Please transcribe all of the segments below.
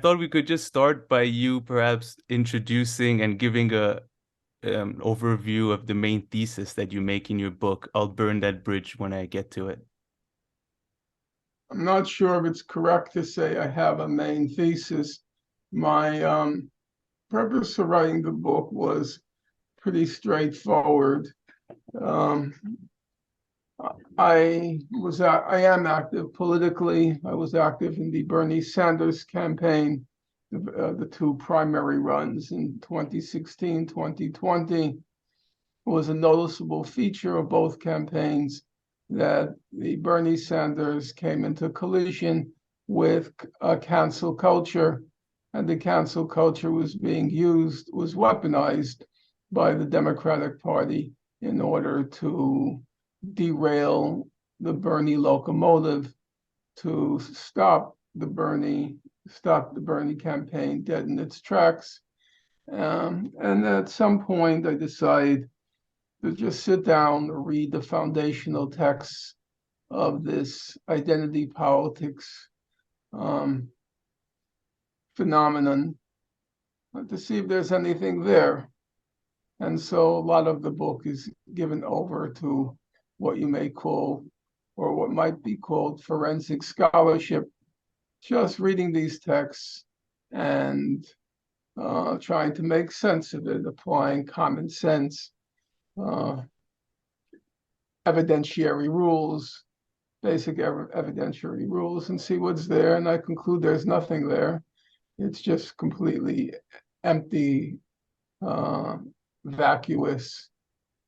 thought we could just start by you perhaps introducing and giving a overview of the main thesis that you make in your book. I'll burn that bridge when I get to it. I'm not sure if it's correct to say I have a main thesis. My purpose for writing the book was pretty straightforward. Um, I am active politically. I was active in the Bernie Sanders campaign, the two primary runs in 2016, 2020. It was a noticeable feature of both campaigns that the Bernie Sanders came into collision with a cancel culture, and the cancel culture was weaponized by the Democratic Party in order to derail the Bernie locomotive, to stop the Bernie campaign dead in its tracks. And at some point, I decided to just sit down and read the foundational texts of this identity politics um, phenomenon to see if there's anything there. And so a lot of the book is given over to what you may call, or what might be called, forensic scholarship, just reading these texts and trying to make sense of it, applying common sense, uh, evidentiary rules, basic evidentiary rules, and see what's there. And I conclude there's nothing there. It's just completely empty, uh, vacuous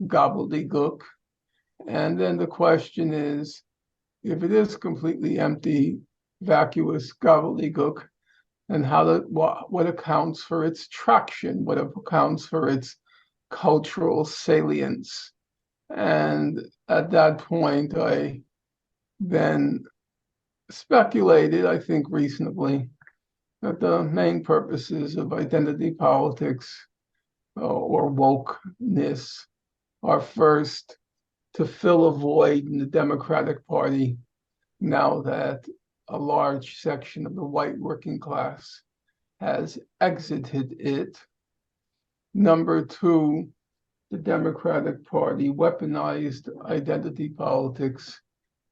gobbledygook. And then the question is, if it is completely empty, vacuous gobbledygook, then what accounts for its traction? What accounts for its cultural salience? And at that point, I then speculated, I think reasonably, that the main purposes of identity politics or wokeness are first to fill a void in the Democratic Party now that a large section of the white working class has exited it. Number two, the Democratic Party weaponized identity politics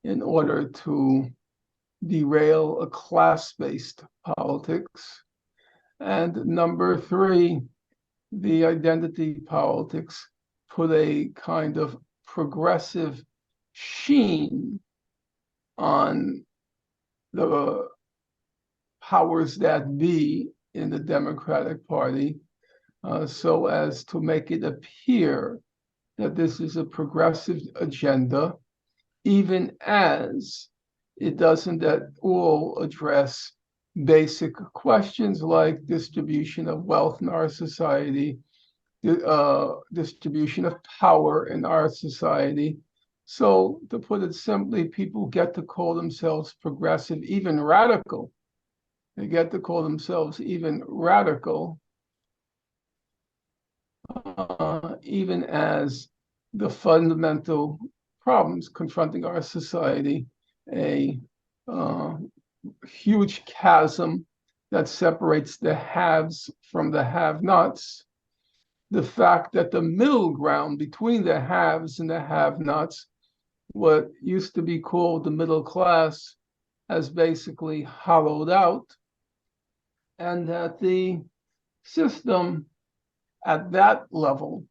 in order to derail a class-based politics. And number three, the identity politics put a kind of progressive sheen on the powers that be in the Democratic Party, so as to make it appear that this is a progressive agenda, even as it doesn't at all address basic questions like distribution of wealth in our society, distribution of power in our society. So, to put it simply, people get to call themselves progressive, even radical. They get to call themselves even radical, even as the fundamental problems confronting our society, a huge chasm that separates the haves from the have-nots, the fact that the middle ground between the haves and the have-nots, what used to be called the middle class, has basically hollowed out, and that the system at that level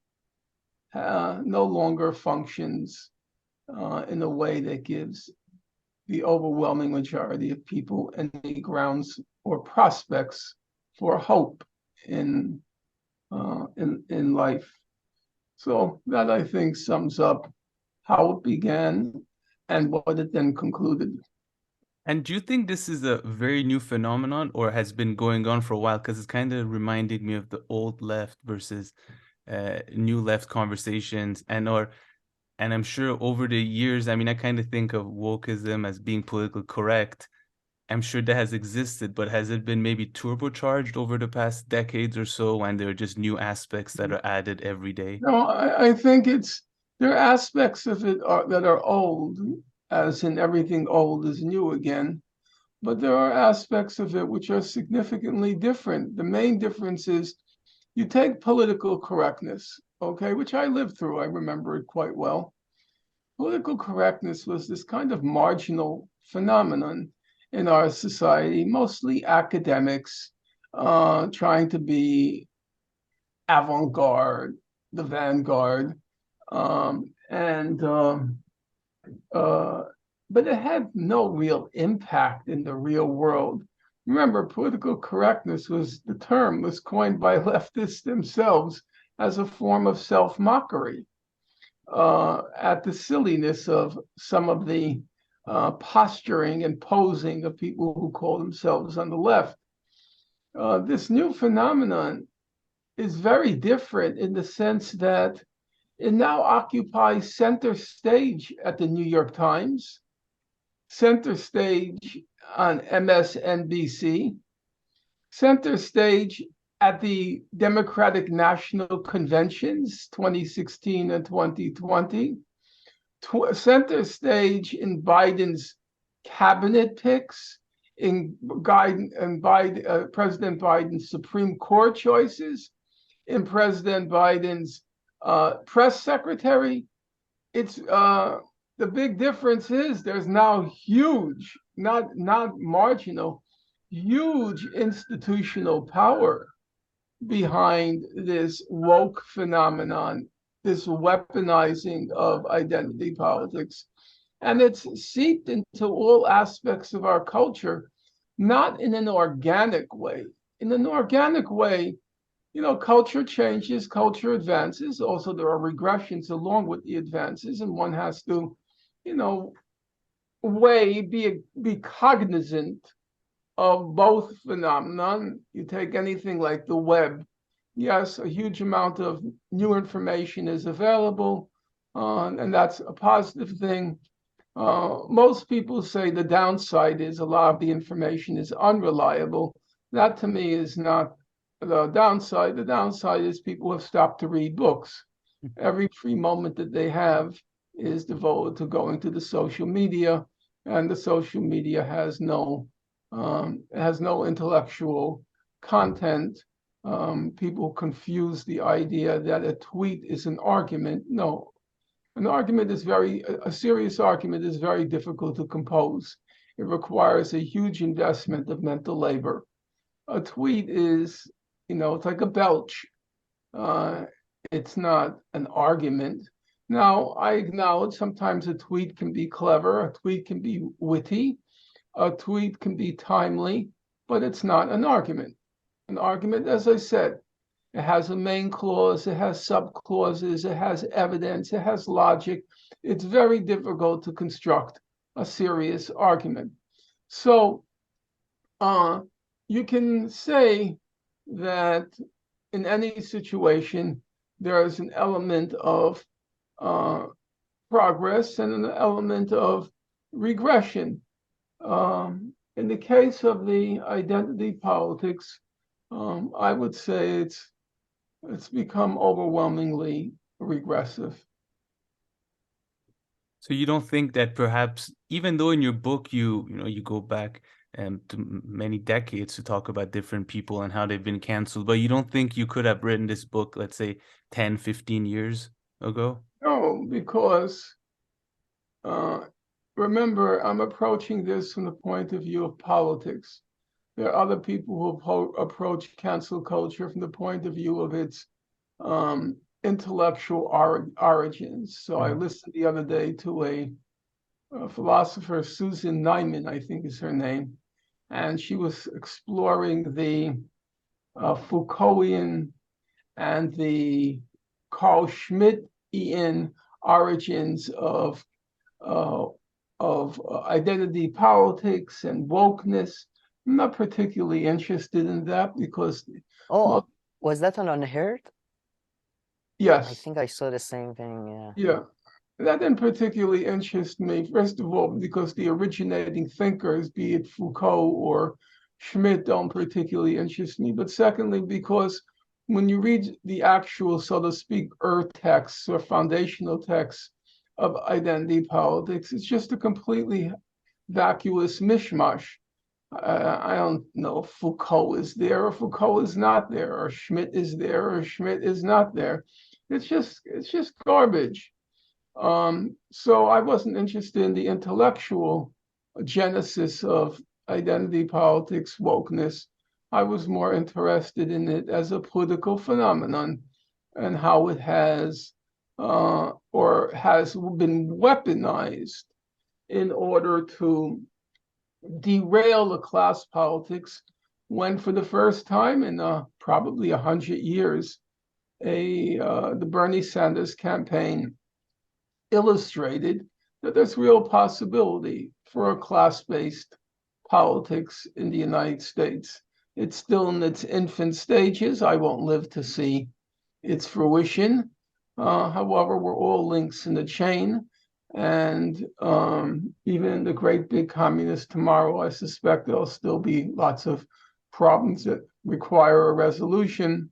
no longer functions in a way that gives the overwhelming majority of people any grounds or prospects for hope in life. So that, I think, sums up how it began and what it then concluded. And do you think this is a very new phenomenon or has been going on for a while? Because it's kind of reminding me of the old left versus new left conversations, and I'm sure over the years, I mean, I kind of think of wokeism as being politically correct. I'm sure that has existed, but has it been maybe turbocharged over the past decades or so, and there are just new aspects that are added every day? No, I think there are aspects of it that are old, as in everything old is new again. but there are aspects of it which are significantly different. The main difference is you take political correctness, okay, which I lived through, I remember it quite well. Political correctness was this kind of marginal phenomenon in our society, mostly academics trying to be avant-garde, the vanguard, and uh, but it had no real impact in the real world. Remember, political correctness the term was coined by leftists themselves as a form of self-mockery at the silliness of some of the posturing and posing of people who call themselves on the left. This new phenomenon is very different in the sense that it now occupies center stage at the New York Times, center stage on MSNBC, center stage at the Democratic National Conventions 2016 and 2020, center stage in Biden's cabinet picks, in President Biden's Supreme Court choices, in President Biden's press secretary. It's the big difference is there's now huge, not marginal, huge institutional power behind this woke phenomenon, this weaponizing of identity politics. And it's seeped into all aspects of our culture, not in an organic way. In an organic way, culture changes, culture advances. Also, there are regressions along with the advances, and one has to, you know, be cognizant of both phenomenon. You take anything like the web. Yes, a huge amount of new information is available, and that's a positive thing. Most people say the downside is a lot of the information is unreliable. That to me is not the downside. The downside is people have stopped to read books. Every free moment that they have is devoted to going to the social media, and the social media has no intellectual content. People confuse the idea that a tweet is an argument. No, a serious argument is very difficult to compose. It requires a huge investment of mental labor. A tweet is, it's like a belch. Uh, it's not an argument. Now, I acknowledge sometimes a tweet can be clever, a tweet can be witty, a tweet can be timely, but it's not an argument. An argument, as I said, it has a main clause, it has subclauses, it has evidence, it has logic. It's very difficult to construct a serious argument. So you can say that in any situation, there is an element of progress and an element of regression. In the case of the identity politics, I would say it's become overwhelmingly regressive. So you don't think that perhaps, even though in your book you go back to many decades to talk about different people and how they've been canceled, but you don't think you could have written this book, let's say 10, 15 years ago? No, because remember, I'm approaching this from the point of view of politics. There are other people who approach cancel culture from the point of view of its intellectual origins. So I listened the other day to a philosopher, Susan Neiman, I think is her name, and she was exploring the Foucaultian and the Carl Schmittian origins of identity politics and wokeness. I'm not particularly interested in that because, Oh, well, was that on Unheard? I yes, think I saw the same thing, yeah. yeah, that didn't particularly interest me. First of all, because the originating thinkers, be it Foucault or Schmidt, don't particularly interest me. But secondly, because when you read the actual, so to speak, texts or foundational texts of identity politics, it's just a completely vacuous mishmash. I don't know if Foucault is there or Foucault is not there, or Schmidt is there or Schmidt is not there. It's just garbage. So I wasn't interested in the intellectual genesis of identity politics, wokeness. I was more interested in it as a political phenomenon and how it has or has been weaponized in order to derail the class politics when, for the first time in probably 100 years, the Bernie Sanders campaign illustrated that there's real possibility for a class-based politics in the United States. It's still in its infant stages. I won't live to see its fruition. However, we're all links in the chain. And even in the great big communist tomorrow, I suspect there'll still be lots of problems that require a resolution.